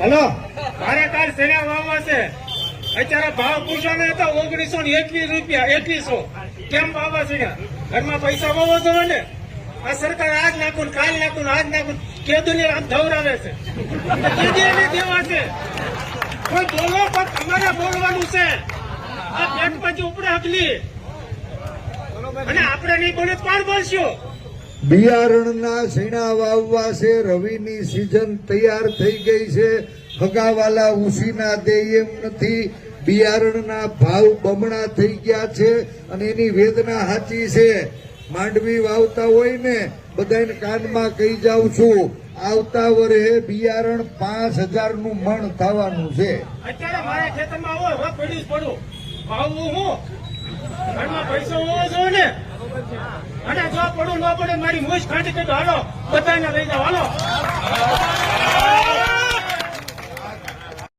Hello, મારે કાલ શેના વાવવા છે? અત્યારે ભાવ પૂછો ને તો 1921 રૂપિયા 2100 કેમ વાવવા છે? ઘરમાં પૈસા વાવો છો ને? આ સરકાર આજ નાખું કાલ નાખું આજ નાખું કેદું આમ ધવરાવે છે. દેવા છે કોઈ બોલો પણ તમારે બોલવાનું છે. આ પેટ પછી ઉપડે હકલી અને આપણે નહીં બોલે કોણ બોલશું? બિયારણના સીણા વાવવા છે. રવિની સિઝન તૈયાર થઈ ગઈ છે. હગાવાલા ઉસીના દે એમ નથી. બિયારણના ભાવ બમણા થઈ ગયા છે અને એની વેદના સાચી છે. માંડવી વાવતા હોય ને બધાને કાનમાં કહી જાઉં છું, આવતા વર્ષે બિયારણ 5000 નું મણ થવાનું છે. અત્યારે મારા ખેતરમાં આવો હવે પડ્યું જ પડું ભાવવું હું ઘરમાં પૈસા હોવો છો ને અને જો પડું ન પડે મારી મૂછ કાઢી કે હાલો બધાને લઈ જાઓ હાલો.